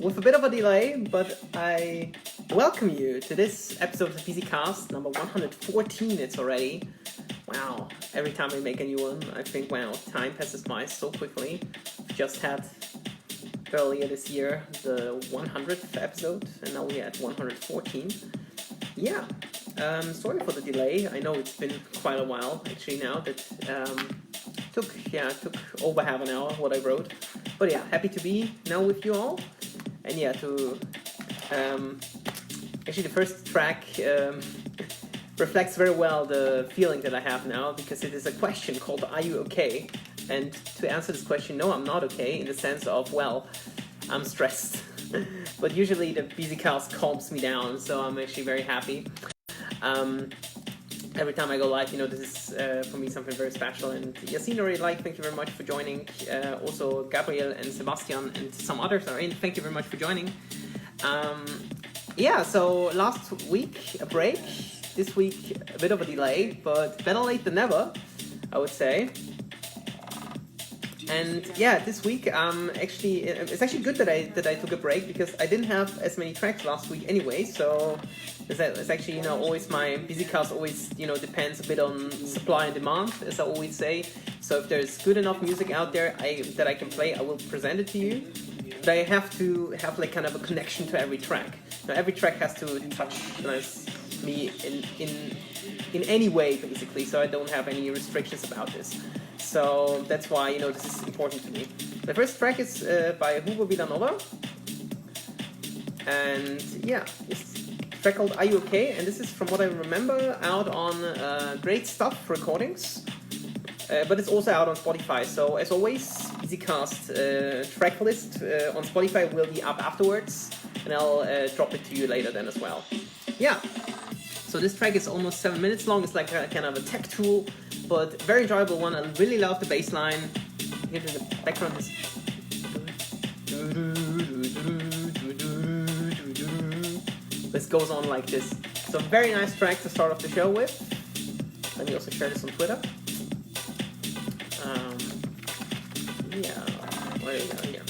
with a bit of a delay, but I welcome you to this episode of the Bisicast, number 114 it's already. Wow, every time we make a new one, I think, wow, time passes by so quickly. We just had earlier this year the 100th episode, and now we're at 114. Yeah, sorry for the delay. I know it's been quite a while actually now that took over half an hour what I wrote. But yeah, happy to be now with you all. And yeah, actually the first track reflects very well the feeling that I have now, because it is a question called "Are you okay?" And to answer this question, no, I'm not okay, in the sense of, well, I'm stressed. But usually the Bisicast calms me down, so I'm actually very happy. Every time I go live, this is for me something very special. And Yasin already thank you very much for joining. Also Gabriel and Sebastian and some others are in. Thank you very much for joining. So last week a break. This week a bit of a delay, but better late than never, I would say. And yeah, this week it's actually good that I took a break, because I didn't have as many tracks last week anyway. So it's actually always my Bisicast always depends a bit on supply and demand, as I always say. So if there's good enough music out there that I can play, I will present it to you. But I have to have like kind of a connection to every track. Now every track has to touch me in any way, basically. So I don't have any restrictions about this. So that's why this is important to me. The first track is by Hugo Villanova, and yeah, it's a track called "Are You Okay?" And this is, from what I remember, out on Great Stuff Recordings, but it's also out on Spotify. So as always, Bisicast track list on Spotify will be up afterwards, and I'll drop it to you later then as well. Yeah. So this track is almost 7 minutes long. It's like a kind of a tech tool, but very enjoyable one. I really love the bass line. Here in the background is... This goes on like this. So very nice track to start off the show with. Let me also share this on Twitter. Where do we go here?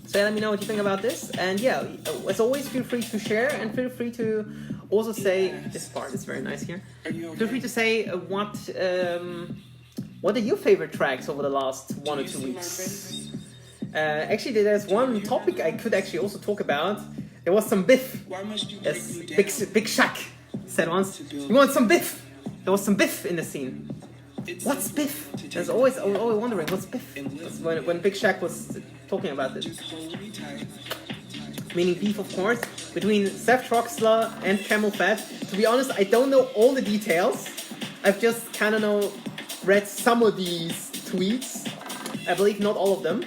So let me know what you think about this, and yeah, as always, feel free to share, and feel free to also say, this part is very nice here, feel free to say what are your favorite tracks over the last 1 or 2 weeks. Actually, there's one topic I could actually also talk about. There was some biff, as Big Shaq said once. You want some biff? There was some biff in the scene. What's biff? There's always wondering, what's biff? When Big Shaq was talking about this. Meaning beef, of course, between Seth Troxler and Camel Fat. To be honest, I don't know all the details. I've just kind of read some of these tweets. I believe not all of them.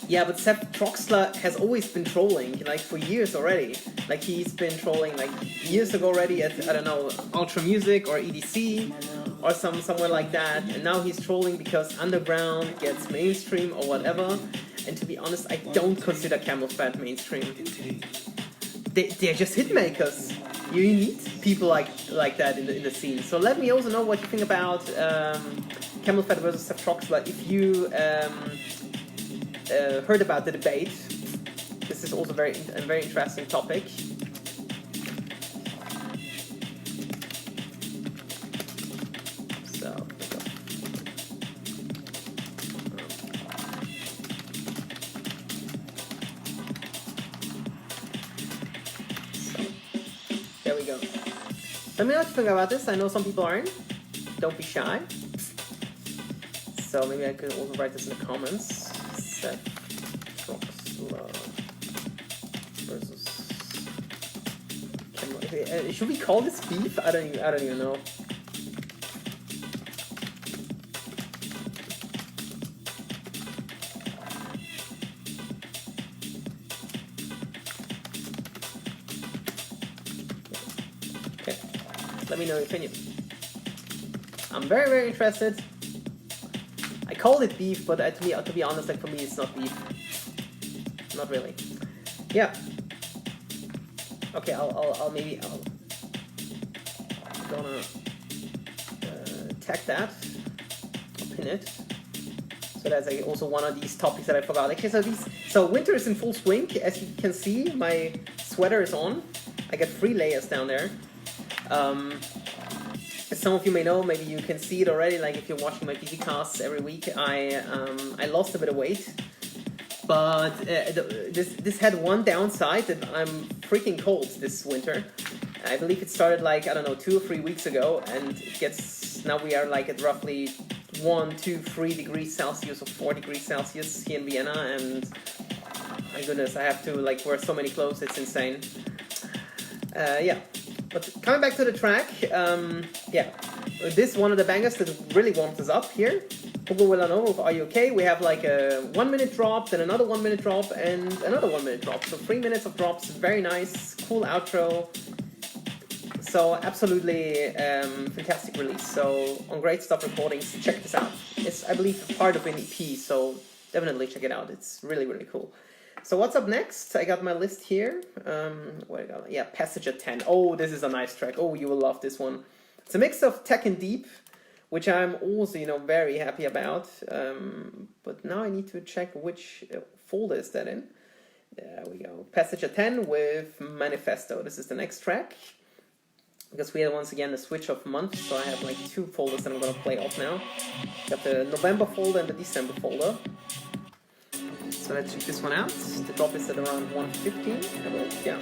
Yeah, but Seth Troxler has always been trolling, for years already. He's been trolling, years ago already at, I don't know, Ultra Music or EDC or somewhere like that. And now he's trolling because Underground gets mainstream or whatever. And to be honest, I don't consider Camel Fat mainstream. They're just hitmakers. You need people like that in the scene. So let me also know what you think about Camel Fat versus Seth Troxler. If you heard about the debate, this is also a very interesting topic. So there we go. Let me know what you think about this. I know some people aren't. Don't be shy. So maybe I could also write this in the comments. Seth Troxler versus Camel. Should we call this beef? I don't even know. Okay, let me know your opinion. I'm very, very interested. I called it beef, but to be honest, for me, it's not beef. Not really. Yeah. Okay, I'm gonna tag that. I'll pin it. So that's like also one of these topics that I forgot. Okay, so winter is in full swing. As you can see, my sweater is on. I got 3 layers down there. As some of you may know, maybe you can see it already. Like if you're watching my Bisicast every week, I lost a bit of weight. But this had one downside, that I'm freaking cold this winter. I believe it started like, I don't know, 2 or 3 weeks ago, and it gets, now we are like at roughly 1, 2, 3 degrees Celsius or 4 degrees Celsius here in Vienna, and my goodness, I have to like wear so many clothes, it's insane. Yeah, but coming back to the track, yeah, this is one of the bangers that really warms us up here. Hugo Villanova, Are You Okay? We have like a 1 minute drop, then another 1 minute drop, and another 1 minute drop. So 3 minutes of drops, very nice, cool outro. So absolutely fantastic release. So on Great Stuff Recordings, check this out. It's, I believe, part of an EP, so definitely check it out. It's really, really cool. So what's up next? I got my list here. What I got? Yeah, Passage at 10. Oh, this is a nice track. Oh, you will love this one. It's a mix of tech and deep, which I'm also, you know, very happy about. But now I need to check which folder is that in. There we go. Passage at 10 with Manifesto. This is the next track. Because we had once again a switch of months, so I have like 2 folders that I'm gonna play off now. Got the November folder and the December folder. So let's check this one out. The drop is at around 115, I believe. Yeah.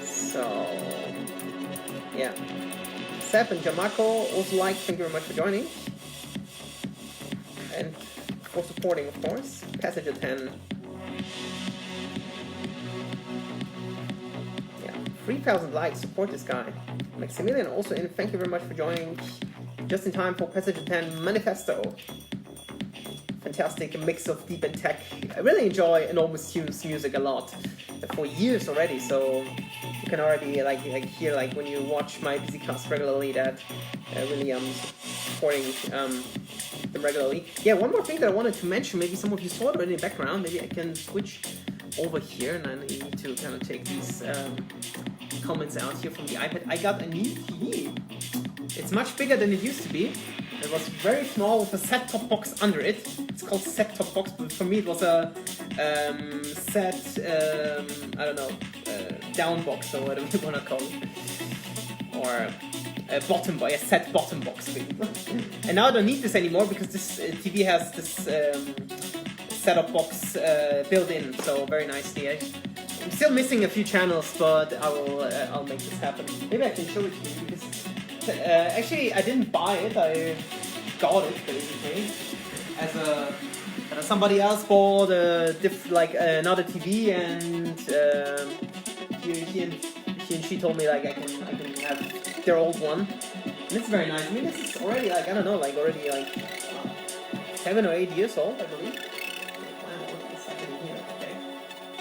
So yeah. Seth and Jamako also like, thank you very much for joining. And for supporting, of course. Passage at 10. 3,000 likes, support this guy. Maximilian also in, thank you very much for joining. Just in time for Passage at 10 Manifesto. Fantastic mix of deep and tech. I really enjoy Enormous Tunes music a lot. For years already, so you can already like hear like when you watch my Bisicast regularly that really supporting them regularly. Yeah, one more thing that I wanted to mention, maybe some of you saw it already in the background, maybe I can switch over here, and I need to kind of take these comments out here from the iPad. I got a new TV. It's much bigger than it used to be. It was very small with a set-top box under it. It's called set-top box, but for me it was a I don't know, down box, or whatever you want to call it. Or a bottom box, a set bottom box. And now I don't need this anymore because this TV has this setup box built in, so very nicely. I'm still missing a few channels, but I'll make this happen. Maybe I can show it to you because actually I didn't buy it. I got it basically as a somebody else bought another TV, and he and she told me like I can have their old one, and it's very nice. I mean, this is already like, I don't know, like already like 7 or 8 years old, I believe. Okay,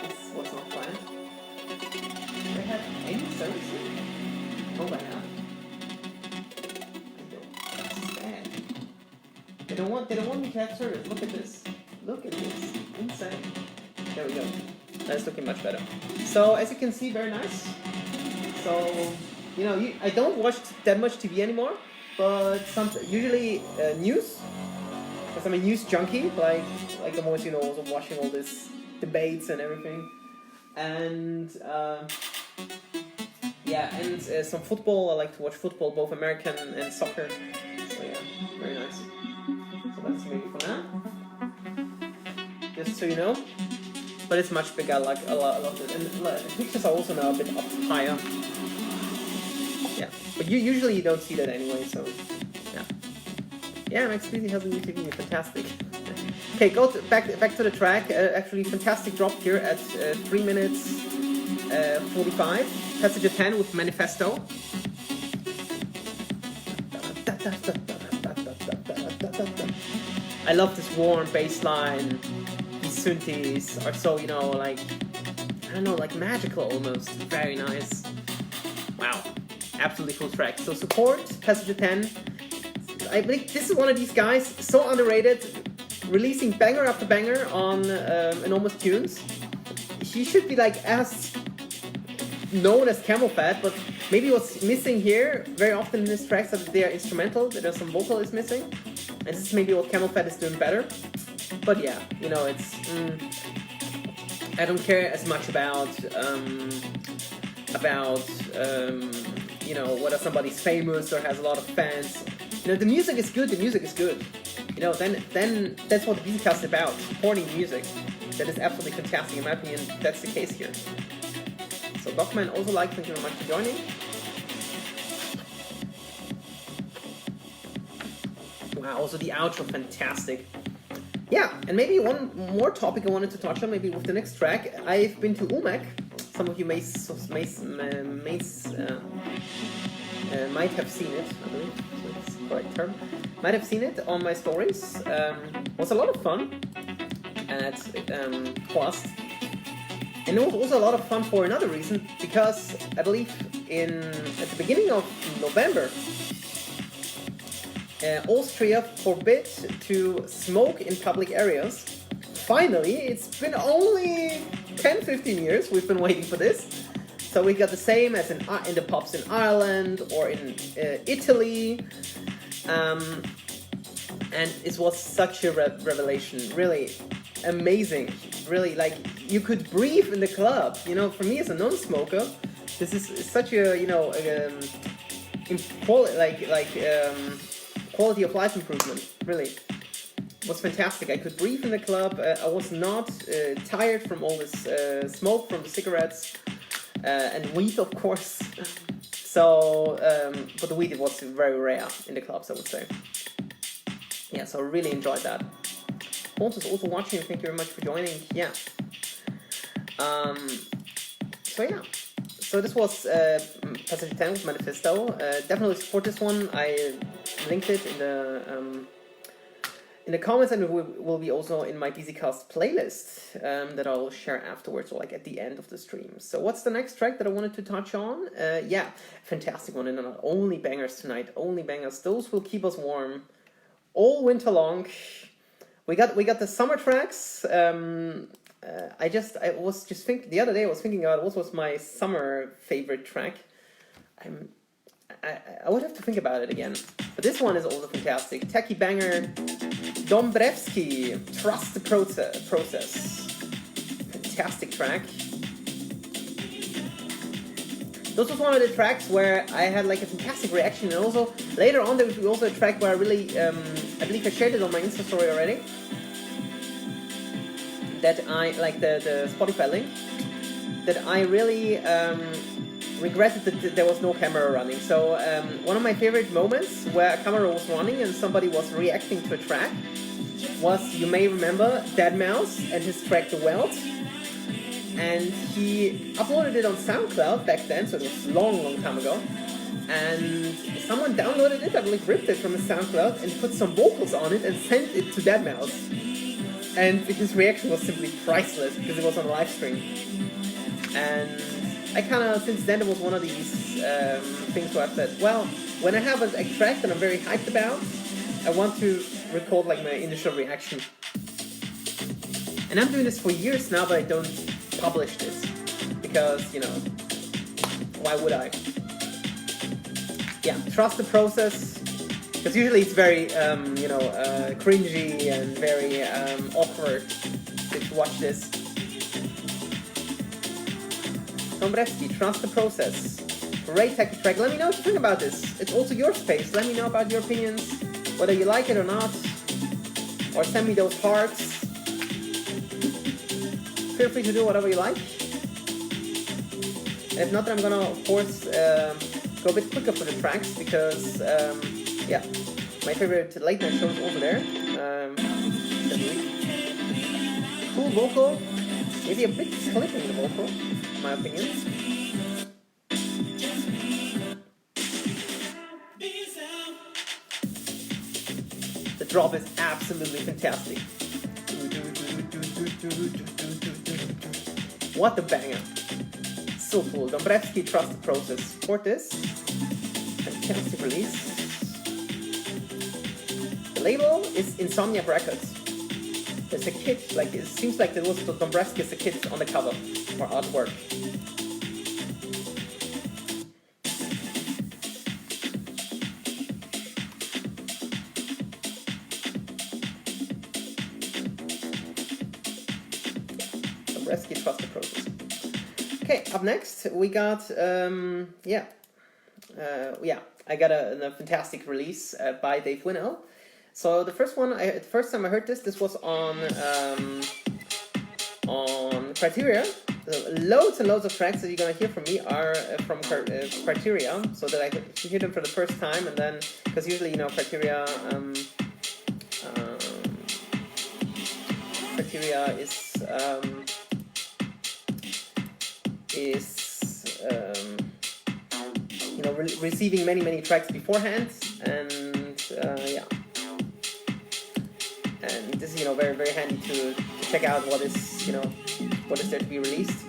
this was not planned. Do they have any services? Oh, by now. This is bad. They don't want me to have service. Look at this. Look at this. Insane. There we go. That's looking much better. So as you can see, very nice. So, you know, I don't watch that much TV anymore, but usually news, because I'm a news junkie. Like I'm always, you know, also watching all this debates and everything, and yeah, and some football. I like to watch football, both American and soccer. So yeah, very nice. So that's maybe for now. Just so you know, but it's much bigger. Like I love it, and the pictures are also now a bit up higher. Yeah, but usually you don't see that anyway. So yeah, yeah. Max Beasley has a new TV. Fantastic. Okay, back to the track. Actually, fantastic drop here at 3 minutes 45. Passage at 10 with Manifesto. I love this warm bass line. These synthes are so, you know, like, I don't know, like magical almost. Very nice. Wow. Absolutely cool track. So support Passage at 10. I think this is one of these guys, so underrated, releasing banger after banger on Enormous Tunes. He should be like as known as Camel Fat, but maybe what's missing here very often in his tracks that they are instrumental, that there's some vocal is missing. And this is maybe what Camel Fat is doing better. But yeah, you know, it's... I don't care as much about you know, whether somebody's famous or has a lot of fans. You know, the music is good, the music is good. You know, then that's what the Bisicast is about, supporting music. That is absolutely fantastic. In my opinion, that's the case here. So Dogman also like, thank you very much for joining. Wow, also the outro, fantastic. Yeah, and maybe one more topic I wanted to touch on, maybe with the next track. I've been to UMAC. Some of you might have seen it, I believe. So that's the correct term. Might have seen it on my stories. Was a lot of fun at Horst. And it was also a lot of fun for another reason, because I believe at the beginning of November, Austria forbid to smoke in public areas. Finally, it's been only 10-15 years we've been waiting for this. So we got the same as in the pubs in Ireland or in Italy. And it was such a revelation, really amazing. Really, like, you could breathe in the club. You know, for me as a non-smoker, this is such a, you know, quality of life improvement, really. It was fantastic. I could breathe in the club. I was not tired from all this smoke from the cigarettes and weed, of course. So, but the weed was very rare in the clubs, I would say. Yeah, so I really enjoyed that. Ponce is also watching. Thank you very much for joining. Yeah. So yeah. So this was Passage 10 with Manifesto. Definitely support this one. I linked it in the comments, and it will be also in my Bisicast playlist that I'll share afterwards, or like at the end of the stream. So what's the next track that I wanted to touch on? Yeah, fantastic one, and not only bangers tonight, only bangers. Those will keep us warm all winter long. We got the summer tracks. I was just thinking the other day. I was thinking about what was my summer favorite track. I would have to think about it again. But this one is also fantastic. Techy banger, Dombrevsky, Trust the Process. Fantastic track. This was one of the tracks where I had like a fantastic reaction, and also later on there was also a track where I really, I believe I shared it on my Insta story already. That I, like the Spotify link, that I really regretted that there was no camera running. So one of my favorite moments where a camera was running and somebody was reacting to a track was, you may remember, deadmau5 and his track The Welt. And he uploaded it on SoundCloud back then, so it was long time ago. And someone downloaded it, I believe ripped it from his SoundCloud and put some vocals on it and sent it to deadmau5. And his reaction was simply priceless because it was on a live stream. And I kind of, since then, it was one of these things where I said, well, when I have a track that I'm very hyped about, I want to record like my initial reaction. And I'm doing this for years now, but I don't publish this because, you know, why would I? Yeah, trust the process. Because usually it's very, you know, cringy and very awkward to watch this. Dombrevsky, Trust the Process. Great techy track. Let me know what you think about this. It's also your space. Let me know about your opinions, whether you like it or not. Or send me those hearts. Feel free to do whatever you like. And if not, then I'm gonna, of course, go a bit quicker for the tracks because, yeah, my favorite late night show is over there. Cool vocal, maybe a bit clipping in the vocal, in my opinion. The drop is absolutely fantastic. What a banger! So cool. Dombrevsky, Trust the Process. Support this. Fantastic release. The label is Insomniac Records. There's a kid, like it seems like there was Dombrevsky as a kid on the cover or artwork. rescue trust the process. Okay, up next we got I got a fantastic release by Dave Winnell. So the first time I heard this was on Criteria. Loads and loads of tracks that you're gonna hear from me are from Criteria, so that I can hear them for the first time, and then because usually Criteria is receiving many tracks beforehand, and and this is very handy to check out what is there to be released.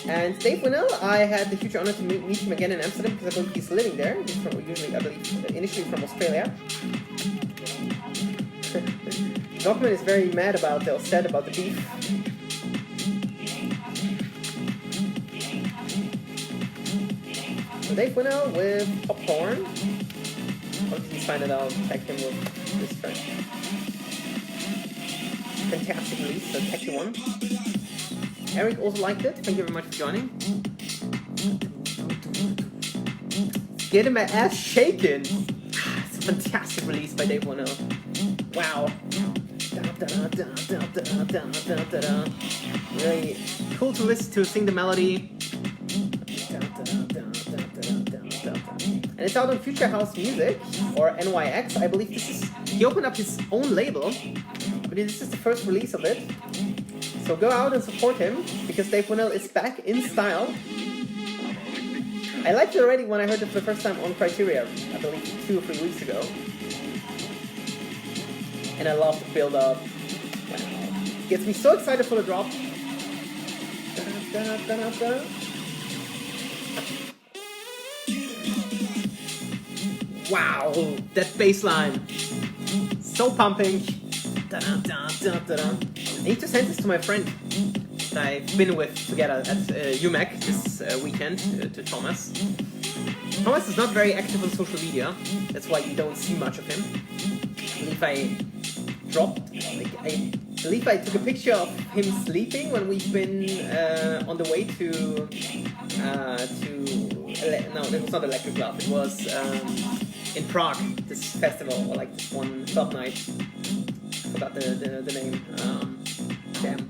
And Dave Winnell, I had the huge honor to meet him again in Amsterdam because I believe he's living there. He's initially from Australia. Dogman is very mad about the beef. So Dave Winnell with Popcorn. Once he's find it, I'll tag him with this track. Fantastic release, the techy one. Eric also liked it. Thank you very much for joining. Getting my ass shaken. It's a fantastic release by Dave Winnell. Wow. Really cool to listen to, sing the melody. And it's out on Future House Music, or NYX. I believe he opened up his own label, but this is the first release of it. So go out and support him, because Dave Winnell is back in style. I liked it already when I heard it for the first time on Criteria, I believe 2 or 3 weeks ago. And I love the build up. Wow. Gets me so excited for the drop. Wow, that bass line. So pumping. I need to send this to my friend that I've been with together at UMAC this weekend, to Thomas. Thomas is not very active on social media, that's why you don't see much of him. I believe I took a picture of him sleeping when we've been on the way to no, it was not Electric Love, it was in Prague, this festival, or like this one club night. Forgot the name. Damn.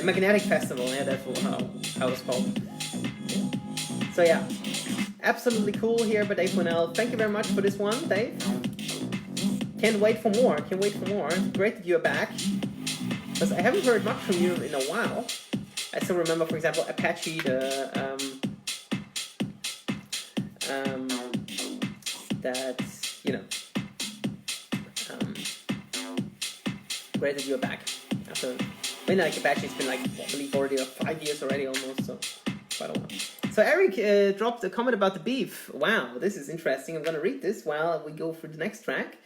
Magnetic Festival, yeah, that's how it's called. So yeah, absolutely cool here by Dave Winnell. Thank you very much for this one, Dave. Can't wait for more. Great that you're back, because I haven't heard much from you in a while. I still remember, for example, Apache, great that you're back. After, Apache's been like, I believe already 5 years already almost, so quite a while. So Eric dropped a comment about the beef. Wow, this is interesting. I'm gonna read this while we go through the next track.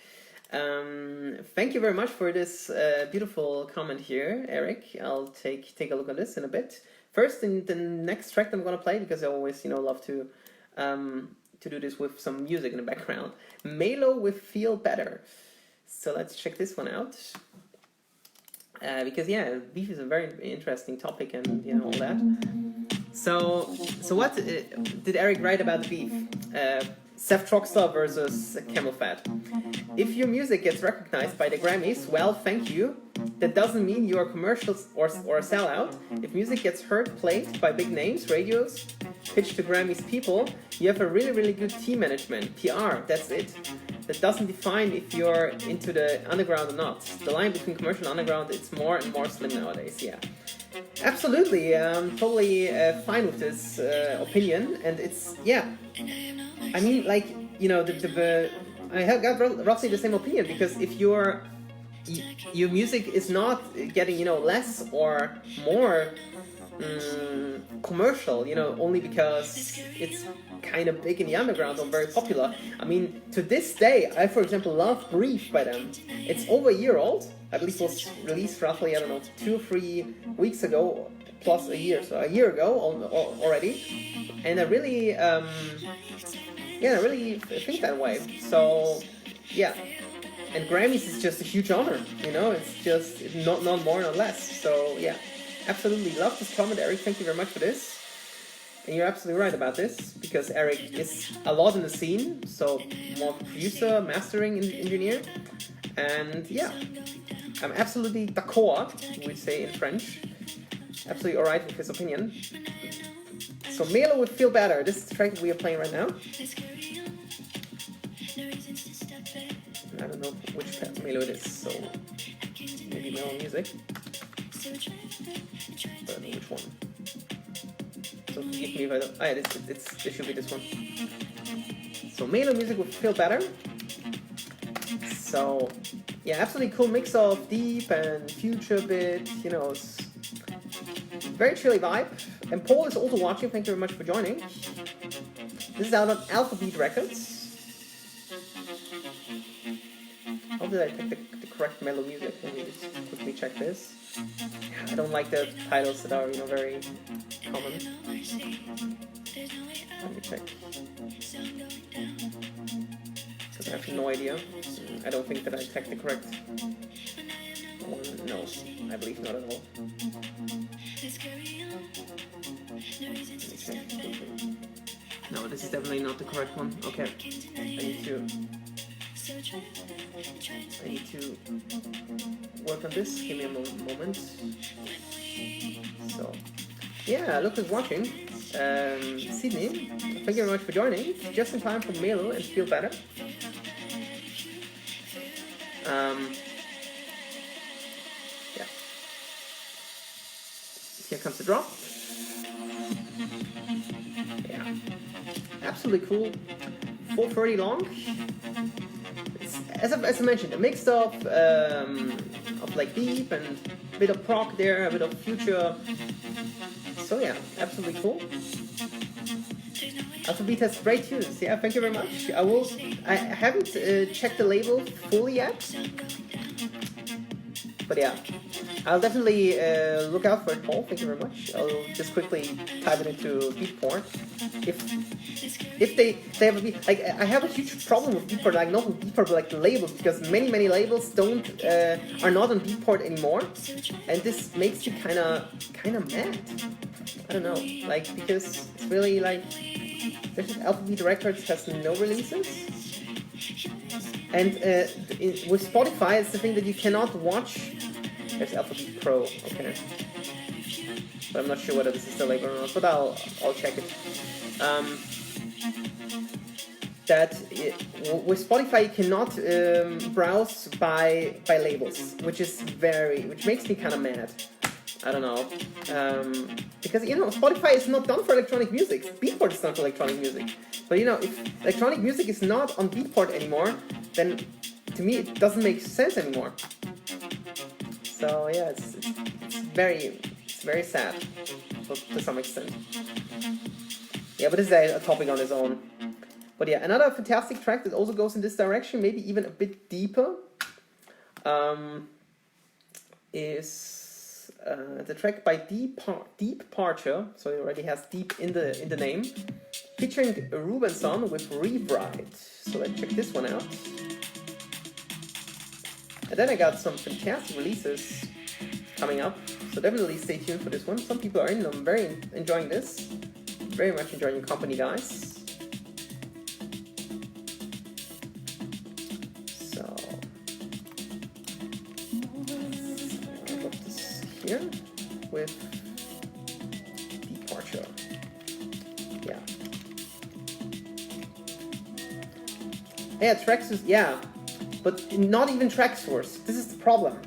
Thank you very much for this beautiful comment here, Eric. I'll take a look at this in a bit. First, in the next track that I'm gonna play, because I always love to do this with some music in the background. Melo with Feel Better. So let's check this one out. Because beef is a very interesting topic, and all that. So what did Eric write about the beef? Seth Troxler versus Camel Fat. If your music gets recognized by the Grammys, well, thank you. That doesn't mean you're a commercial or a sellout. If music gets heard, played by big names, radios, pitched to Grammys people, you have a really good team management, PR, that's it. That doesn't define if you're into the underground or not. The line between commercial and underground, it's more and more slim nowadays, yeah. Absolutely, totally fine with this opinion, and it's, I mean, like, I have got roughly the same opinion, because if your music is not getting, less or more commercial, only because it's kind of big in the underground or very popular. I mean, to this day, I, for example, love Brief by them. It's over a year old. I believe it was released roughly, 2 or 3 weeks ago, plus a year, so a year ago already. And I really, I really think that way. So, yeah. And Grammys is just a huge honor, you know, it's just not more, not less. So yeah, absolutely love this comment, Eric. Thank you very much for this. And you're absolutely right about this, because Eric is a lot in the scene, so more producer, mastering engineer. And yeah, I'm absolutely d'accord, we say in French. Absolutely alright with his opinion. So Melo would feel better. This is the track that we are playing right now. I don't know which Melo it is, so maybe Melo music. I don't know which one. So forgive me if I don't. Ah, yeah, this should be this one. So Melo music would feel better. So yeah, absolutely cool mix of deep and future bit. You know, it's very chilly vibe. And Paul is also watching. Thank you very much for joining. This is out on Alphabet Records. How did I take the correct Melo music? Let me just quickly check this. I don't like the titles that are, you know, very common. Let me check. Because I have no idea. I don't think that I checked the correct one. No, I believe not at all. Let me check quickly. No, this is definitely not the correct one. Okay, I need to work on this. Give me a moment. So, yeah, look who's watching. Sydney, thank you very much for joining. Just in time for Melo and Feel Better. Yeah. Here comes the drop. Yeah. Absolutely cool. 4:30 long. As I mentioned, a mix of like deep and a bit of prog there, a bit of future. So yeah, absolutely cool. Alphabet has great tunes. Yeah, thank you very much. I haven't checked the label fully yet, but yeah, I'll definitely look out for it, Paul. Thank you very much. I'll just quickly type it into Beatport. If they have a beat, like I have a huge problem with Beatport, like not with Beatport, but like the labels, because many labels are not on Beatport anymore, and this makes you kind of mad. I don't know, like, because it's really like there's just Alphabet Records has no releases, and with Spotify it's the thing that you cannot watch. There's Alphabet Pro, okay, but I'm not sure whether this is the label or not, but I'll check it. With Spotify you cannot browse by labels, which makes me kind of mad. I don't know, because you know Spotify is not done for electronic music. Beatport is done for electronic music, but you know if electronic music is not on Beatport anymore, then to me it doesn't make sense anymore. So yeah, it's very sad to some extent. Yeah, but this is a topic on its own. But yeah, another fantastic track that also goes in this direction, maybe even a bit deeper, is the track by Departure. So it already has deep in the name, featuring Rubenson with Rewrite. So let's check this one out. And then I got some fantastic releases coming up, so definitely stay tuned for this one. Some people are in. I'm very enjoying this. Very much enjoying your company, guys. So I'll put this here with Departure. Yeah. Yeah, Traxxas. Yeah. But not even Traxsource. This is the problem.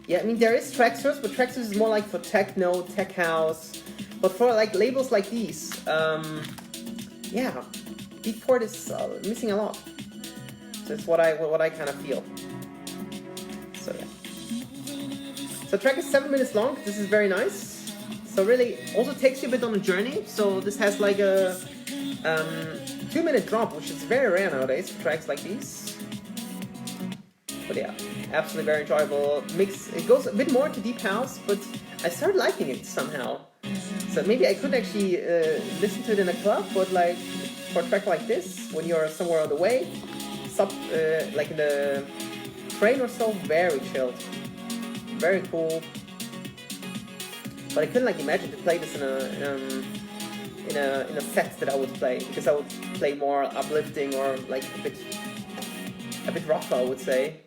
Yeah, I mean there is Traxsource, but Traxsource is more like for techno, tech house. But for like labels like these, yeah, Beatport is missing a lot. So it's what I kind of feel. So yeah. So the track is 7 minutes long. This is very nice. So really also takes you a bit on a journey. So this has like a 2-minute drop, which is very rare nowadays for tracks like these. But yeah, absolutely very enjoyable mix. It goes a bit more to deep house, but I started liking it somehow. So maybe I could actually listen to it in a club, but like for a track like this, when you're somewhere on the way, like in the train or so, very chilled, very cool. But I couldn't like imagine to play this in a set that I would play, because I would play more uplifting or like a bit rougher, I would say.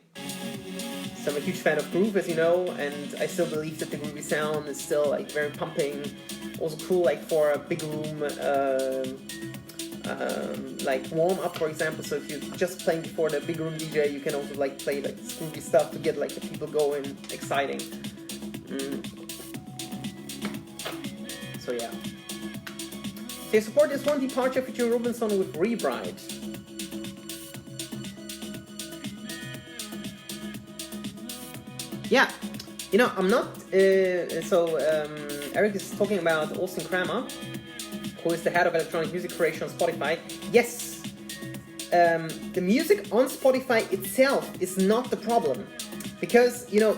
So I'm a huge fan of groove, as you know, and I still believe that the groovy sound is still like very pumping. Also cool like for a big room, like warm up, for example. So if you're just playing before the big room DJ, you can also like play like this groovy stuff to get like the people going, exciting. So yeah. They support this one departure featuring Robinson with Rebride. Yeah, you know, I'm not, Eric is talking about Austin Kramer, who is the head of electronic music creation on Spotify. Yes, the music on Spotify itself is not the problem, because, you know,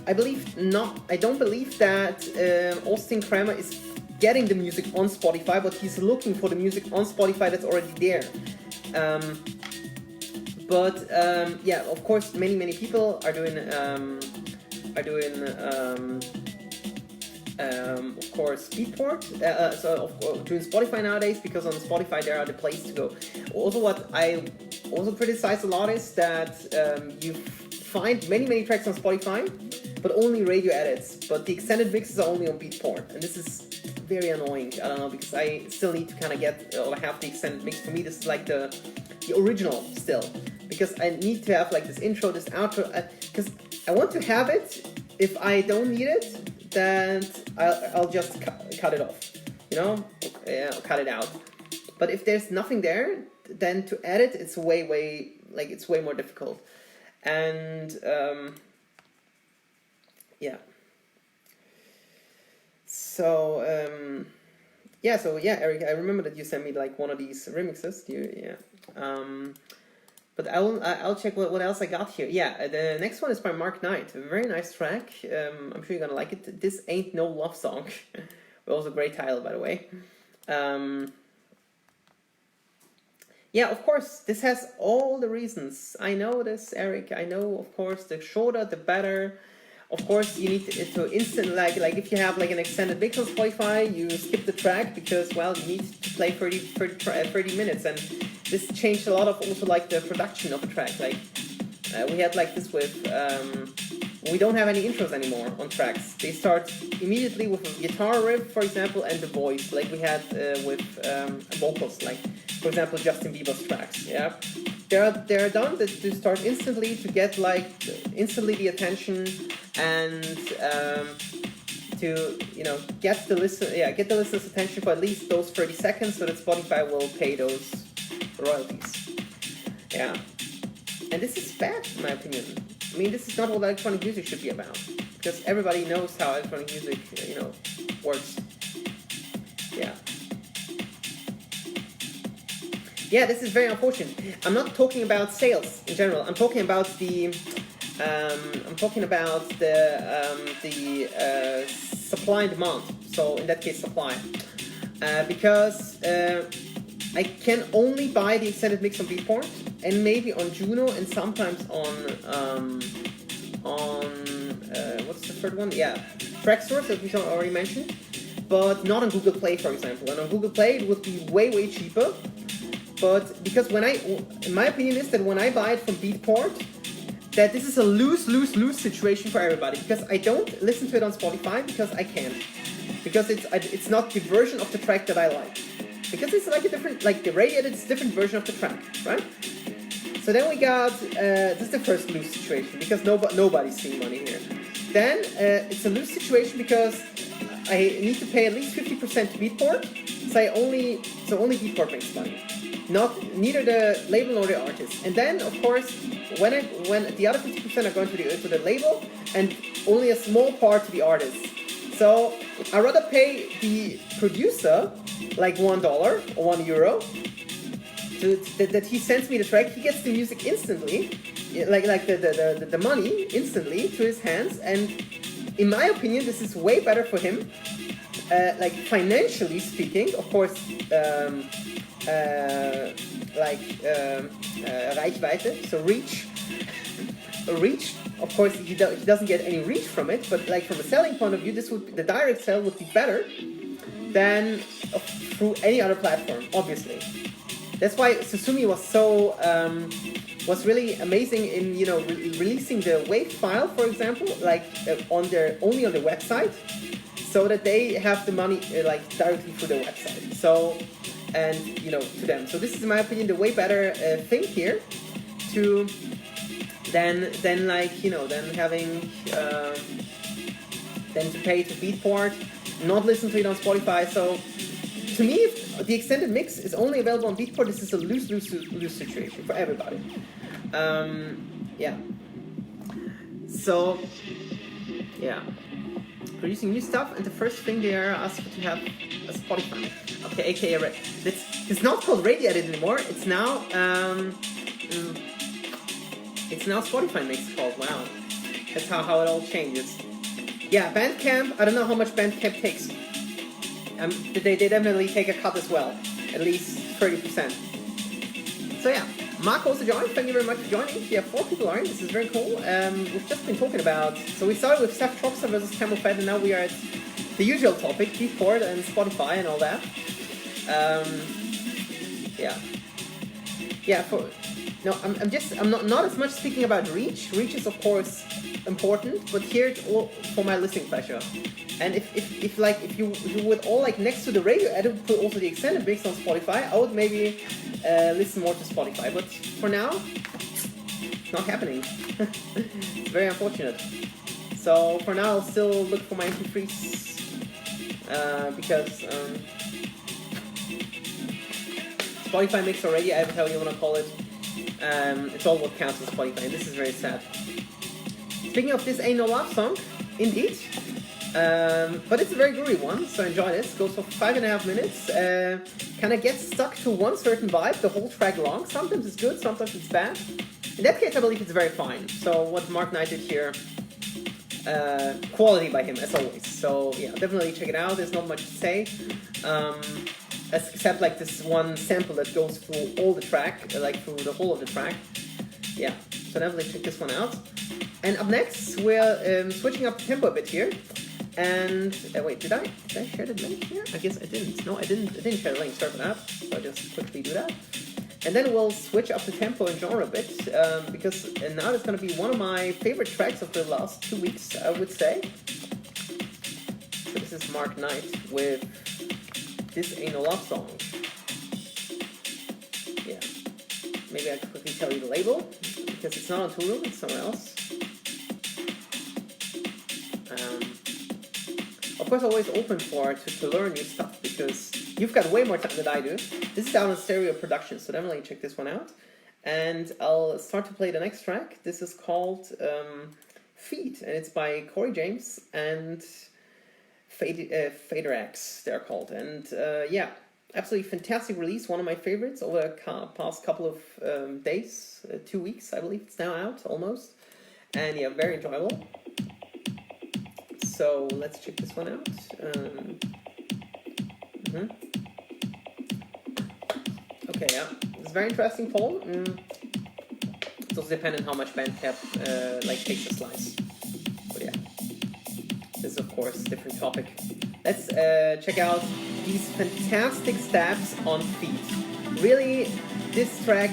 I don't believe that Austin Kramer is getting the music on Spotify, but he's looking for the music on Spotify that's already there. Yeah, of course, many people are doing of course, Beatport, doing Spotify nowadays, because on Spotify there are the place to go. Also, what I also criticize a lot is that you find many tracks on Spotify, but only radio edits, but the extended mixes are only on Beatport, and this is very annoying. I don't know, because I still need to kind of get or have the extended mix. For me, this is like the original still, because I need to have like this intro, this outro, because I want to have it. If I don't need it, then I'll just cut it off, you know, I'll cut it out. But if there's nothing there, then to edit, it's way more difficult. And yeah. So Eric, I remember that you sent me like one of these remixes. But I'll check what else I got here. Yeah, the next one is by Mark Knight. A very nice track. I'm sure you're gonna like it. This Ain't No Love Song. Also a great title, by the way. Yeah, of course, this has all the reasons. I know this, Eric. I know, of course, the shorter, the better. Of course, you need to instant, like if you have like an extended mix on Spotify, you skip the track because, well, you need to play 30 minutes, and this changed a lot of also like the production of a track. Like we had like this with, we don't have any intros anymore on tracks. They start immediately with a guitar riff, for example, and the voice, like we had with vocals, like for example Justin Bieber's tracks. Yeah, they're done to start instantly, to get like instantly the attention, and to, you know, get the listener's attention for at least those 30 seconds, so that Spotify will pay those royalties. Yeah, and this is bad in my opinion. I mean, this is not what electronic music should be about, because everybody knows how electronic music, you know, works. Yeah. Yeah, this is very unfortunate. I'm not talking about sales in general. I'm talking about the supply and demand. So in that case, supply, because I can only buy the extended mix on Beatport, and maybe on Juno, and sometimes on what's the third one? Yeah, Tracksource, that we already mentioned, but not on Google Play, for example. And on Google Play, it would be way cheaper. But because in my opinion is that when I buy it from Beatport, that this is a lose situation for everybody, because I don't listen to it on Spotify because I can't, because it's not the version of the track that I like, because it's like a different, like the radio edit is a different version of the track, right? So then we got this is the first lose situation, because nobody's seeing money here. Then it's a lose situation because I need to pay at least 50% to Beatport, so only Beatport makes money, neither the label nor the artist. And then of course when the other 50% are going to the label, and only a small part to the artist. So I rather pay the producer like $1 or €1 that he sends me the track. He gets the music instantly, like the money instantly to his hands, and in my opinion this is way better for him, like financially speaking, of course. Reichweite, so reach. a reach. Of course, he doesn't get any reach from it, but like from a selling point of view, this would the direct sell would be better than through any other platform, obviously. That's why Susumi was so was really amazing in releasing the WAV file, for example, like only on their website, so that they have the money like directly through their website. So and to them. So this is, in my opinion, the way better thing here to than like than having than to pay to Beatport, not listen to it on Spotify. So to me, if the extended mix is only available on Beatport, this is a lose situation for everybody. Yeah. So yeah, producing new stuff, and the first thing they are asked to have a Spotify. Okay, aka it's not called Radio Edit anymore. It's now Spotify Mix called. Wow, that's how it all changes. Yeah, Bandcamp. I don't know how much Bandcamp takes. They definitely take a cut as well, at least 30%. So yeah, Mark also joined. Thank you very much for joining. Yeah, 4 people are in. This is very cool. We've just been talking about. So we started with Seth Troxler versus Camel Fat, and now we are at the usual topic: Beatport and Spotify and all that. Yeah. I'm not as much speaking about reach. Reach is of course important, but here it's all for my listening pleasure. And if you would all like next to the radio edit put also the extended mix on Spotify, I would maybe listen more to Spotify. But for now, it's not happening. It's very unfortunate. So for now, I'll still look for my MP3s because Spotify mix or radio edit, however you want to call it, it's all what counts on Spotify, and this is very sad. Speaking of this Ain't No Love song, indeed. But it's a very groovy one, so enjoy this. Goes for 5.5 minutes. Kind of gets stuck to one certain vibe the whole track long. Sometimes it's good, sometimes it's bad. In that case, I believe it's very fine. So what Mark Knight did here, quality by him, as always. So yeah, definitely check it out. There's not much to say. Except like this one sample that goes through all the track, like through the whole of the track. Yeah, so definitely check this one out. And up next, we're switching up the tempo a bit here. And wait, did I share the link here? I guess I didn't. No, I didn't share the link. Sorry for that. So I'll just quickly do that. And then we'll switch up the tempo and genre a bit because now it's going to be one of my favorite tracks of the last 2 weeks, I would say. So this is Mark Knight with This Ain't No Love Song. Yeah. Maybe I can quickly tell you the label because it's not on Toolroom, it's somewhere else. Of course, always open to learn new stuff because you've got way more time than I do. This is out on Stereo Production, so definitely check this one out. And I'll start to play the next track. This is called Feet, and it's by Corey James and Fader X, they're called. And yeah, absolutely fantastic release, one of my favorites over the past couple of days, 2 weeks, I believe it's now out, almost. And yeah, very enjoyable. So let's check this one out. Okay, yeah, it's a very interesting poll. It's also dependent on how much Bandcamp like takes a slice. But yeah, this is of course a different topic. Let's check out these fantastic stabs on Feet. Really, this track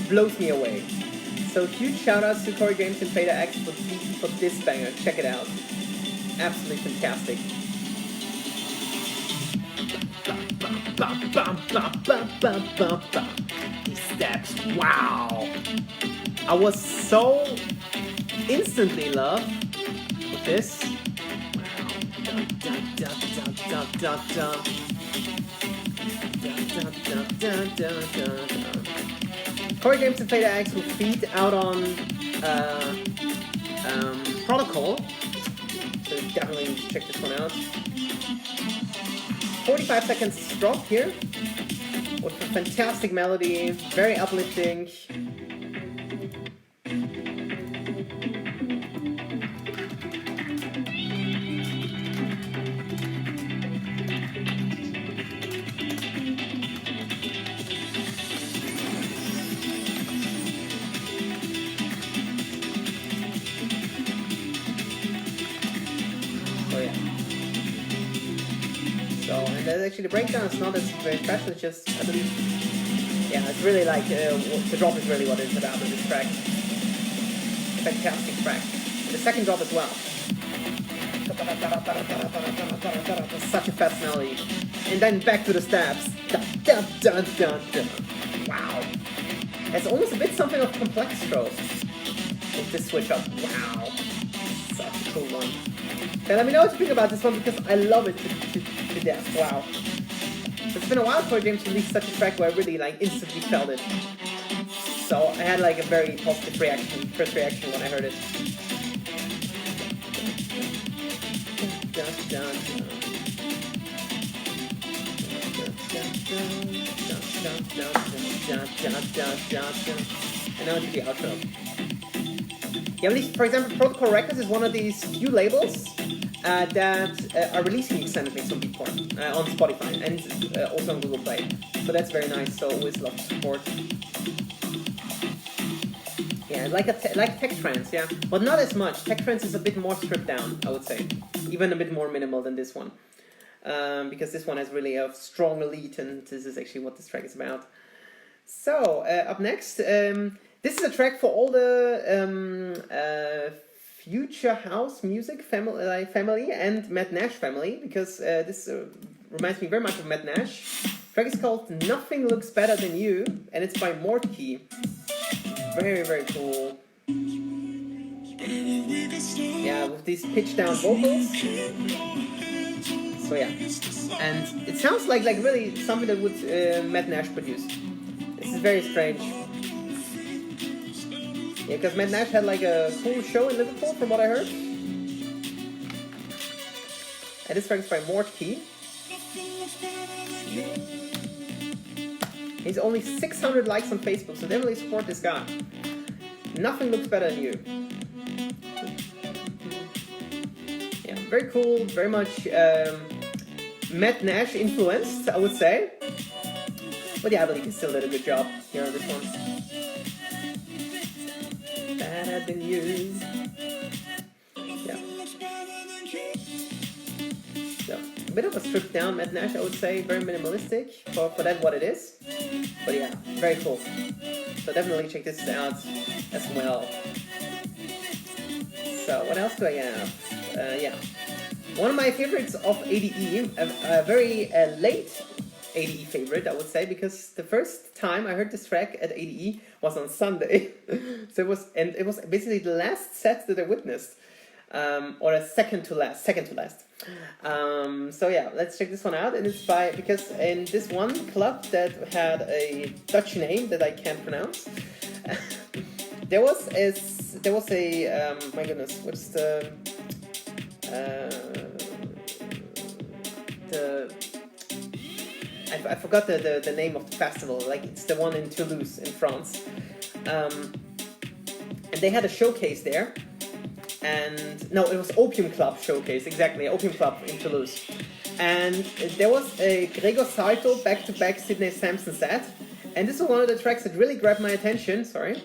blows me away. So huge shout outs to Corey James and Fader X for this banger. Check it out. Absolutely fantastic. These steps, wow! I was so instantly in love with this. Corey James and Fader X with Feet out on Protocol. So definitely check this one out. 45 seconds drop here with a fantastic melody, very uplifting. actually the breakdown is not as very special, it's just, I believe, yeah, it's really like, the drop is really what it's about in this track. Fantastic track. And the second drop as well. Such a fast melody. And then back to the stabs. Dun, dun, dun, dun, dun. Wow. It's almost a bit something of complex stroke with this switch up. Wow. Such a cool one. And let me know what you think about this one because I love it to death. Wow. It's been a while for James to release such a track where I really like instantly felt it. So I had like a very positive reaction, first reaction when I heard it. And now to the outro. Yeah, for example, Protocol Records is one of these few labels that are releasing extended mix on Beatport, on Spotify, and also on Google Play. So that's very nice, so always love to support. Yeah, like Tech Trance, yeah. But not as much. Tech Trance is a bit more stripped down, I would say. Even a bit more minimal than this one. Because this one has really a strong lead, and this is actually what this track is about. So, up next, this is a track for all the Future House Music family and Matt Nash family, because this reminds me very much of Matt Nash. The track is called Nothing Looks Better Than You, and it's by Mortkey. Very, very cool. Yeah, with these pitched down vocals. So yeah, and it sounds like really something that would Matt Nash produce. This is very strange. Yeah, because Matt Nash had like a cool show in Liverpool, from what I heard. And this track is by Mortkey. He's only 600 likes on Facebook, so definitely support this guy. Nothing looks better than you. Yeah, very cool, very much Matt Nash influenced, I would say. But yeah, I believe he still did a good job here on this one. Better than you. Yeah. So, a bit of a stripped down Matt Nash, I would say. Very minimalistic for that what it is. But yeah, very cool. So definitely check this out as well. So what else do I have? Yeah. One of my favorites of ADE, a very late ADE favorite, I would say, because the first time I heard this track at ADE was on Sunday. So it was basically the last set that I witnessed, or a second to last. So yeah, let's check this one out, and it's because in this one club that had a Dutch name that I can't pronounce, there was a my goodness, what's the I forgot the name of the festival. Like, it's the one in Toulouse in France, and they had a showcase there. And no, it was Opium Club showcase, exactly, Opium Club in Toulouse. And there was a Gregor Salto back-to-back Sidney Samson set, and this was one of the tracks that really grabbed my attention. Sorry.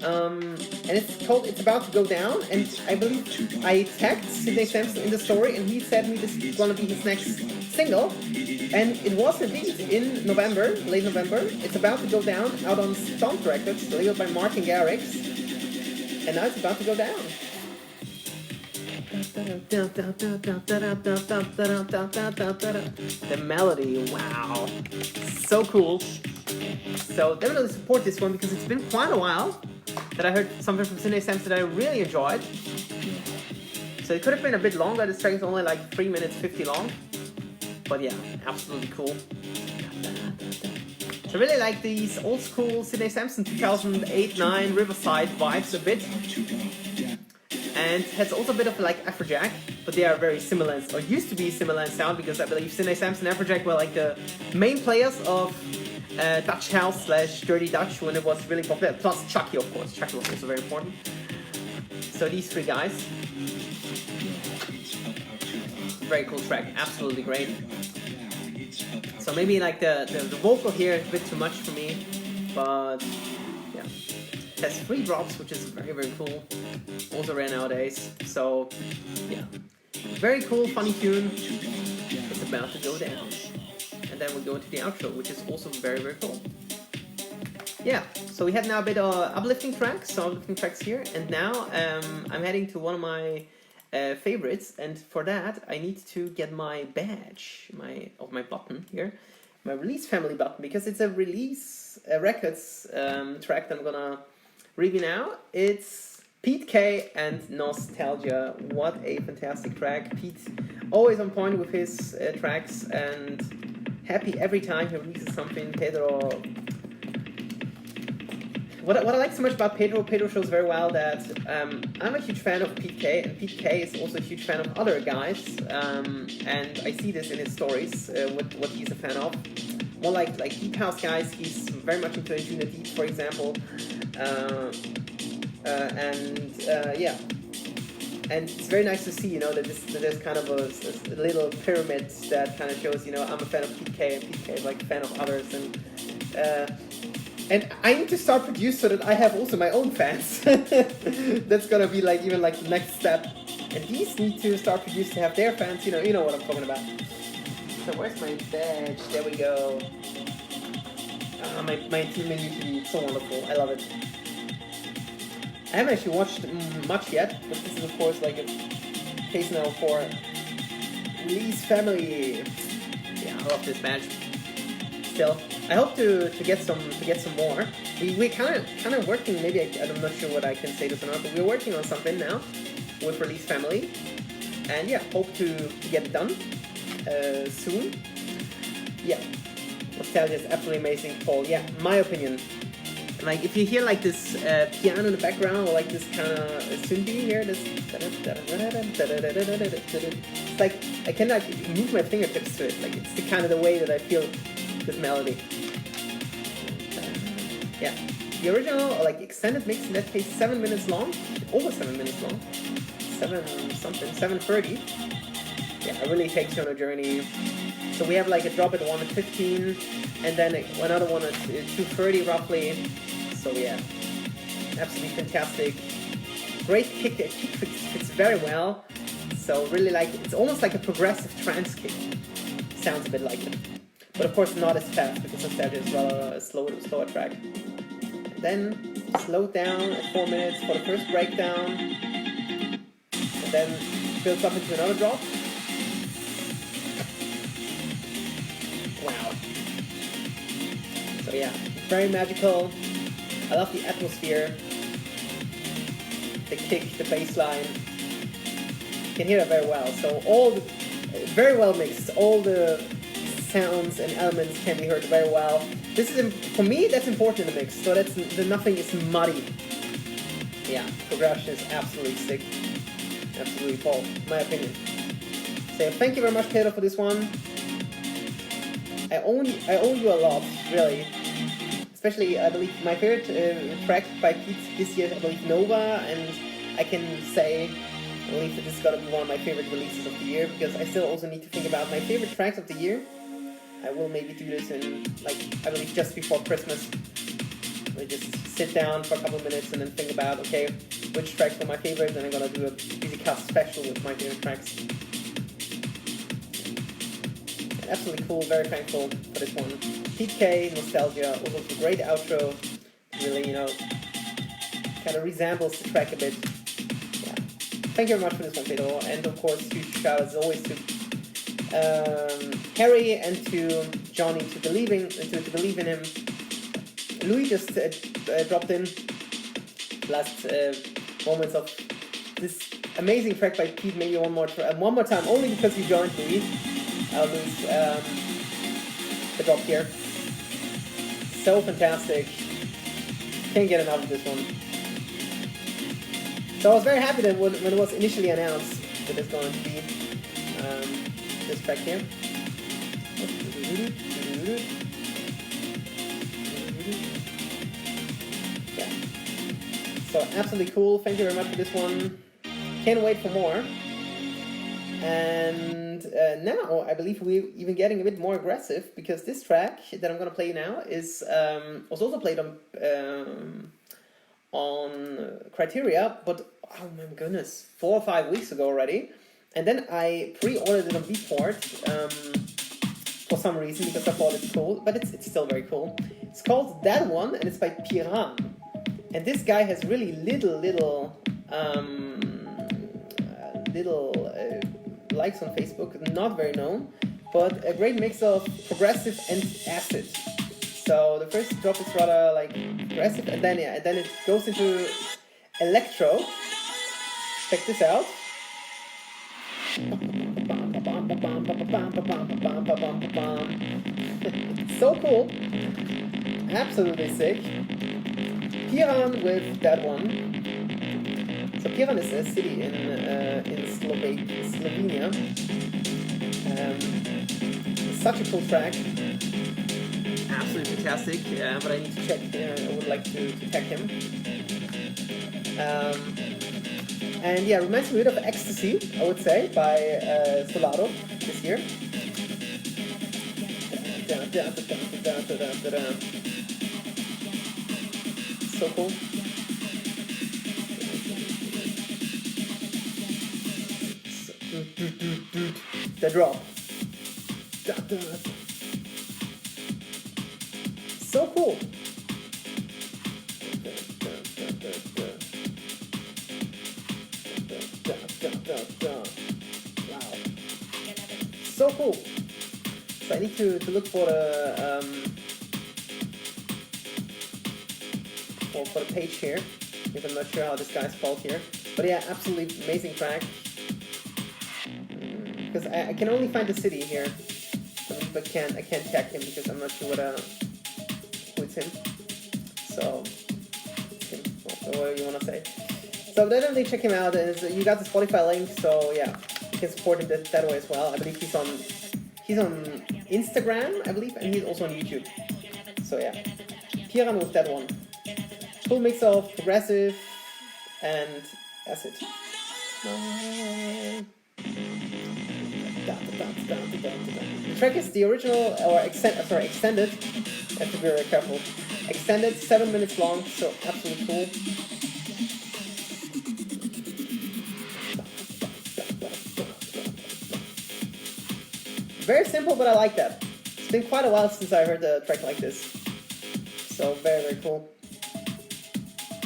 And it's called It's About to Go Down, and I believe I tagged Sidney Samson in the story, and he said me this is gonna be his next single, and it was indeed in November, late November. It's About to Go Down, out on Stomp Records, labeled by Martin Garrix, and now it's about to go down. The melody, wow, so cool. So definitely support this one, because it's been quite a while that I heard something from Sidney Samson that I really enjoyed. So it could have been a bit longer. This track is only like 3 minutes 50 long, but yeah, absolutely cool. So I really like these old school Sidney Samson 2008-9 Riverside vibes a bit. And has also a bit of like Afrojack, but they are very similar, or used to be similar in sound, because I believe Sidney Samson and Afrojack were like the main players of Dutch House / Dirty Dutch when it was really popular. Plus Chucky, of course. Chucky was also very important. So these three guys. Very cool track, absolutely great. So maybe like the vocal here is a bit too much for me, but yeah. It has 3 drops, which is very, very cool. Also rare nowadays. So yeah, Very cool, funny tune. It's about to go down. And then we go into the outro, which is also very, very cool. Yeah, so we had now a bit of uplifting tracks here, and now I'm heading to one of my favorites, and for that I need to get my badge, my button here, my release family button, because it's a release records track that I'm gonna review now. It's Pete K and Nostalgia. What a fantastic track. Pete always on point with his tracks, and happy every time he releases something. Pedro. What I like so much about Pedro shows very well that I'm a huge fan of Pete K, and Pete K is also a huge fan of other guys, and I see this in his stories, what he's a fan of. More like deep house guys, he's very much into Junior Deep, for example, yeah. And it's very nice to see, you know, that there's kind of a little pyramid that kind of shows, you know, I'm a fan of Pete K, and Pete K is like a fan of others, and I need to start produce so that I have also my own fans. That's gonna be like even like the next step. And these need to start produce to have their fans. You know what I'm talking about. So where's my badge? There we go. My team menu to be so wonderful. I love it. I haven't actually watched much yet, but this is of course like a case now for Release Family. Yeah, I love this badge. Still, I hope to get some more. We're kind of working. Maybe I'm not sure what I can say this or not, but we're working on something now with Release Family, and yeah, hope to get it done soon. Yeah, Nostalgia is absolutely amazing, Paul. Yeah, my opinion. Like if you hear like this piano in the background, or like this kind of synthy here, this it's like I can like move my fingertips to it. Like it's the kind of the way that I feel this melody. Yeah, the original, or like extended mix in that case, 7 minutes long, over 7 minutes long, 7:30. Yeah, it really takes you on a journey. So we have like a drop at 1:15, and then another one at 2:30 roughly. So yeah, absolutely fantastic. Great kick, the kick fits very well. So really like, it's almost like a progressive trance kick. Sounds a bit like it. But of course not as fast, because Nostalgia is rather a slower track. And then slowed down at 4 minutes for the first breakdown. And then builds up into another drop. Wow. So yeah, very magical. I love the atmosphere. The kick, the bass line. You can hear it very well. So very well mixed. All the sounds and elements can be heard very well. This is, for me, that's important in the mix, so that's nothing is muddy. Yeah, progression is absolutely sick. Absolutely Paul, my opinion. So thank you very much, Pedro, for this one. I owe you a lot, really. Especially, I believe, my favorite track by Pete this year, I believe Nova, and I can say, I believe that this is going to be one of my favorite releases of the year, because I still also need to think about my favorite tracks of the year. I will maybe do this in, like, I believe just before Christmas. I just sit down for a couple of minutes and then think about, okay, which tracks were my favorite, and I'm gonna do a Bisicast special with my favorite tracks. And absolutely cool, very thankful for this one. Pete K, Nostalgia, also a great outro. Really, you know, kind of resembles the track a bit. Yeah. Thank you very much for this one, Pedro. And of course, huge shout out as always to Harry and to Johnny to believe in him. Louis just dropped in last moments of this amazing track by Pete. Maybe one more time, only because you joined, Louis. Louis the drop here. So fantastic. Can't get enough of this one. So I was very happy that when it was initially announced that it's going to be this track here. Yeah. So absolutely cool. Thank you very much for this one. Can't wait for more. And now I believe we're even getting a bit more aggressive, because this track that I'm going to play now was also played on Criteria, but oh my goodness, 4 or 5 weeks ago already. And then I pre-ordered it on Beatport for some reason because I thought it's cool, but it's still very cool. It's called That One, and it's by Piran. And this guy has really little likes on Facebook, not very known, but a great mix of progressive and acid. So the first drop is rather like progressive, and then it goes into electro. Check this out. So cool, absolutely sick. Piran with That One. So Piran is a city in Slovenia. Such a cool track, absolutely fantastic. But I need to check. I would like to tag him. And yeah, reminds me a bit of Ecstasy, I would say, by Solado this year. So cool. The drop. So cool. Wow. So cool. So I need to look for the for the page here, because I'm not sure how this guy's called here. But yeah, absolutely amazing track. Because I can only find the city here, but I can't tag him because I'm not sure who it's him. So him, whatever you wanna say. So definitely check him out. And you got the Spotify link, so yeah, you can support him that way as well. I believe he's on Instagram, I believe, and he's also on YouTube. So yeah, Piran with That One. Cool mix of progressive and acid. The track is the original or extended. I have to be very careful. Extended, 7 minutes long, so absolutely cool. Very simple, but I like that. It's been quite a while since I heard a track like this. So very, very cool.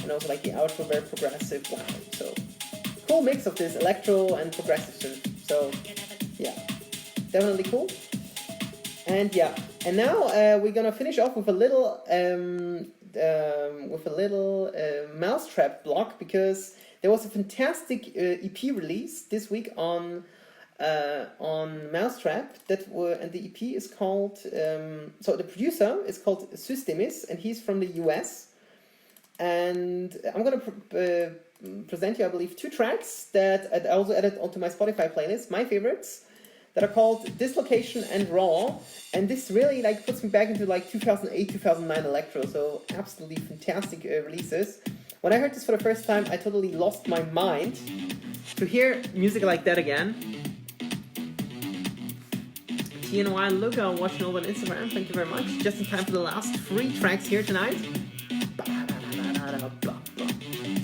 And also like the outro, very progressive. Wow. So cool mix of this electro and progressive synth. So yeah, definitely cool. And yeah, and now we're gonna finish off with a little Mousetrap block, because there was a fantastic EP release this week on Mousetrap and the EP is called so the producer is called Systemis, and he's from the US. And I'm gonna present you, I believe, 2 tracks that I also added onto my Spotify playlist, my favorites, that are called Dislocation and Raw. And this really like puts me back into like 2008, 2009 electro. So absolutely fantastic releases. When I heard this for the first time, I totally lost my mind. To hear music like that again. TNY Luca watching over on Instagram, thank you very much. Just in time for the last 3 tracks here tonight.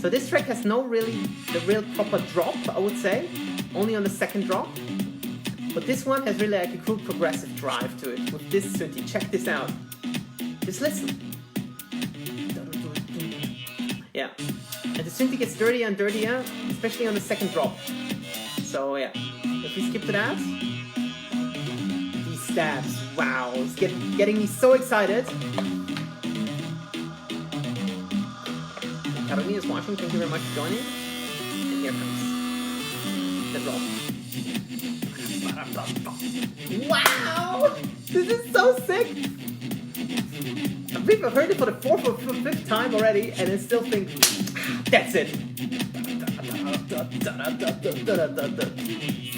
So this track has the real proper drop, I would say, only on the second drop. But this one has really like a cool progressive drive to it with this synth. Check this out. Just listen. Yeah. And the synth gets dirtier and dirtier, especially on the second drop. So yeah. If we skip to that. These stabs. Wow. It's getting me so excited. Karolina is watching, thank you very much for joining. And here comes the drop. Wow! This is so sick! I believe I've heard it for the 4th or 5th time already, and I still think, that's it!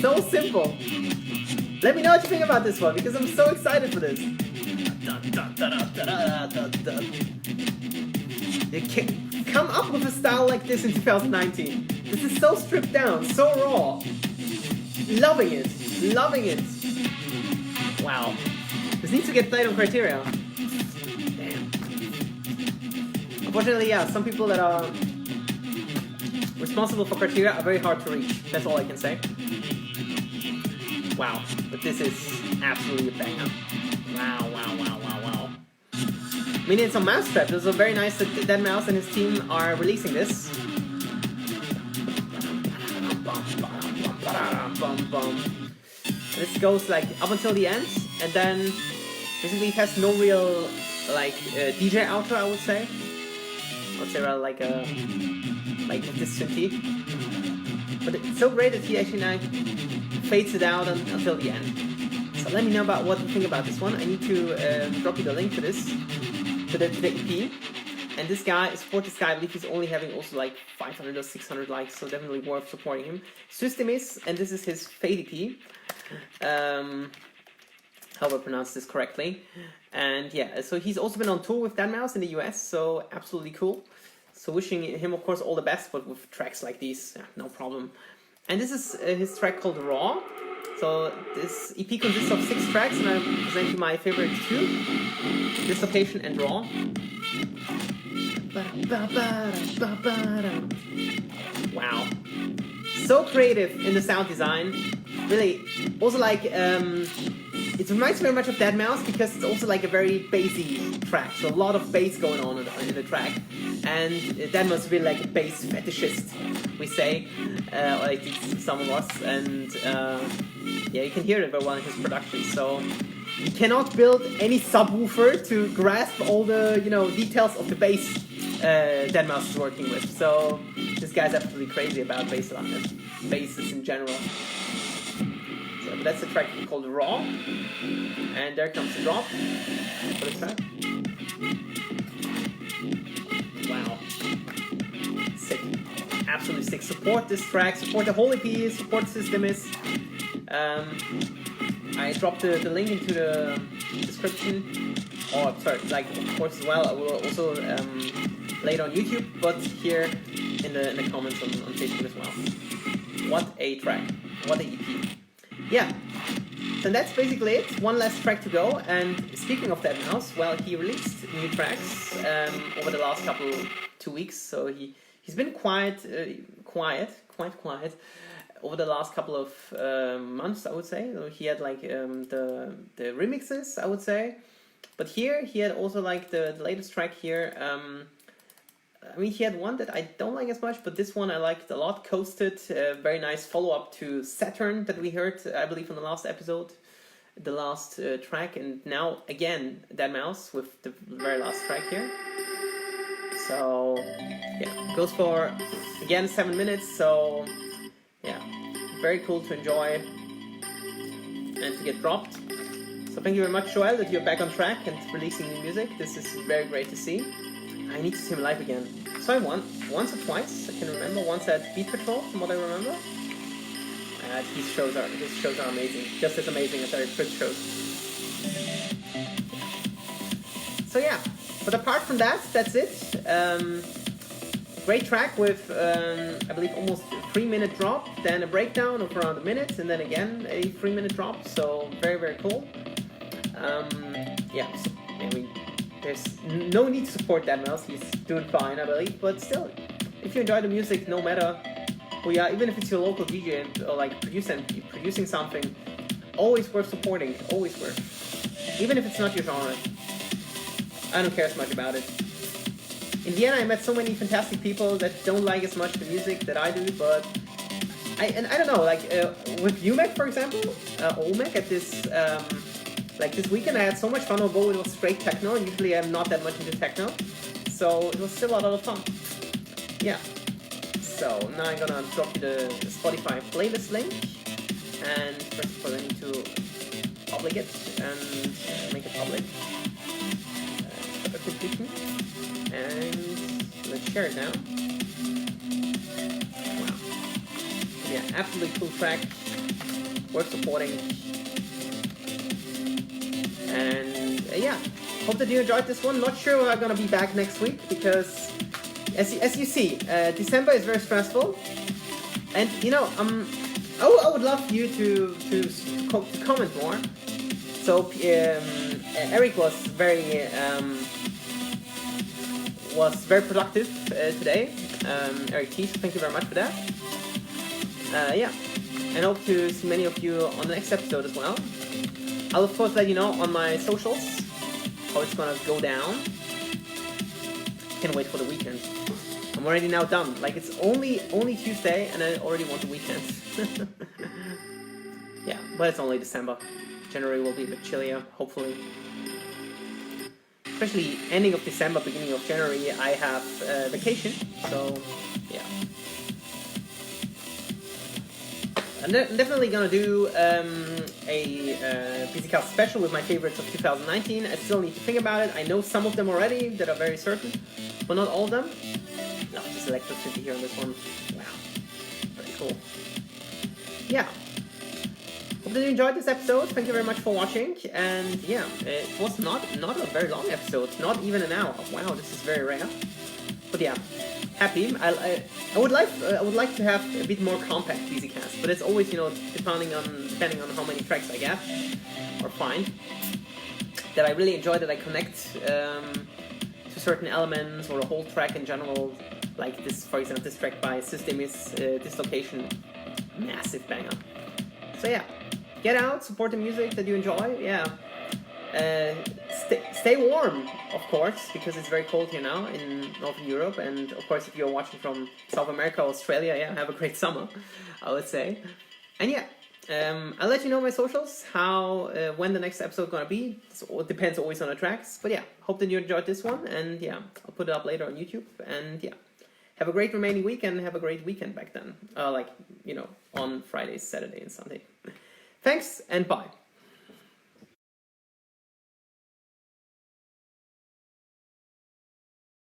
So simple! Let me know what you think about this one, because I'm so excited for this. You can't come up with a style like this in 2019. This is so stripped down, so raw. Loving it. Loving it. Wow. This needs to get played on Criteria. Damn. Unfortunately, yeah, some people that are responsible for Criteria are very hard to reach. That's all I can say. Wow, but this is absolutely a banger. Wow, wow, wow, wow, wow. I mean, it's on Mousetrap. It was very nice that deadmau5 and his team are releasing this. This goes like up until the end, and then basically it has no real like DJ outro, I would say. I would say rather like this synthy. But it's so great that he actually now fades it out until the end. So let me know about what you think about this one. I need to drop you the link to this, to the EP. And this guy, support this guy, I believe he's only having also like 500 or 600 likes, so definitely worth supporting him. System is, and this is his Fade EP. Hope I pronounced this correctly. And yeah, so he's also been on tour with deadmau5 in the US, so absolutely cool. So wishing him, of course, all the best, but with tracks like these, yeah, no problem. And this is his track called Raw. So this EP consists of 6 tracks, and I present you my favorite 2, Dislocation and Raw. Wow. So creative in the sound design. Really, also like, it reminds me very much of deadmau5 because it's also like a very bassy track. So a lot of bass going on in the track. And deadmau5 is really like a bass fetishist, we say, or like some of us. And yeah, you can hear it very well in his production. So you cannot build any subwoofer to grasp all the, you know, details of the bass deadmau5 is working with. So this guy's absolutely crazy about basses in general. So that's the track called Raw. And there comes the drop for the track. Wow. Sick. Absolutely sick. Support this track, support the whole EP, support System is. I dropped the link into the description. Oh, sorry, like of course as well. I will also later on YouTube, but here in the comments on Facebook as well. What a track! What a EP! Yeah. So that's basically it. One last track to go. And speaking of deadmau5, well, he released new tracks over the last 2 weeks. So he's been quite quiet over the last couple of months, I would say. So he had like the remixes, I would say. But here he had also like the latest track here. I mean, he had one that I don't like as much, but this one I liked a lot. Coasted, very nice follow-up to Saturn that we heard, I believe, on the last episode, the last track, and now again deadmau5 with the very last track here. So yeah, goes for again 7 minutes. So yeah, very cool to enjoy and to get dropped. So thank you very much, Joel, that you're back on track and releasing new music. This is very great to see. I need to see him live again. So I won once or twice. I can remember once at Beat Patrol, from what I remember. His shows are amazing, just as amazing as Eric Fritz shows. So yeah, but apart from that, that's it. Great track with I believe almost a 3-minute drop, then a breakdown of around a minute, and then again a 3-minute drop. So very, very cool. Yeah, so, I mean, there's no need to support deadmau5. He's doing fine, I believe. But still, if you enjoy the music, no matter who you are, even if it's your local DJ or like producing something, always worth supporting. Always worth. Even if it's not your genre, I don't care as much about it. In Vienna, I met so many fantastic people that don't like as much the music that I do, but I don't know, like with UMEC, for example, OMEC at this. Like this weekend I had so much fun, although it was straight techno. Usually I'm not that much into techno. So it was still a lot of fun. Yeah. So now I'm gonna drop you the Spotify playlist link. And first of all I need to public it and make it public. And let's share it now. Wow. Yeah, absolutely cool track. Worth supporting. And yeah, hope that you enjoyed this one. Not sure when I'm gonna be back next week because, as you see, December is very stressful, and you know, I would love you to comment more. So Eric was very productive today. Eric T, so thank you very much for that. Yeah, and hope to see many of you on the next episode as well. I'll of course let you know on my socials how it's gonna go down. Can't wait for the weekend. I'm already now done. Like, it's only Tuesday and I already want the weekend. Yeah, but it's only December. January will be a bit chillier, hopefully. Especially ending of December, beginning of January, I have vacation, so yeah. I'm definitely gonna do a Bisicast special with my favorites of 2019. I still need to think about it. I know some of them already that are very certain, but not all of them. No, just electricity here on this one. Wow, very cool. Yeah. Hope that you enjoyed this episode. Thank you very much for watching. And yeah, it was not a very long episode. Not even an hour. Wow, this is very rare. But yeah, happy. I would like to have a bit more compact Bisicast, but it's always, you know, depending on how many tracks I get or find that I really enjoy, that I connect to certain elements or a whole track in general. Like this, for example, this track by System is Dislocation, massive banger. So yeah, get out, support the music that you enjoy. Yeah, stay warm, of course, because it's very cold here now in Northern Europe. And of course, if you're watching from South America or Australia, yeah, have a great summer, I would say. And yeah, I'll let you know my socials, how when the next episode is gonna be. It depends always on the tracks. But yeah, hope that you enjoyed this one, and yeah, I'll put it up later on YouTube. And yeah, have a great remaining week and have a great weekend back then. Like, you know, on Friday, Saturday, and Sunday. Thanks and bye.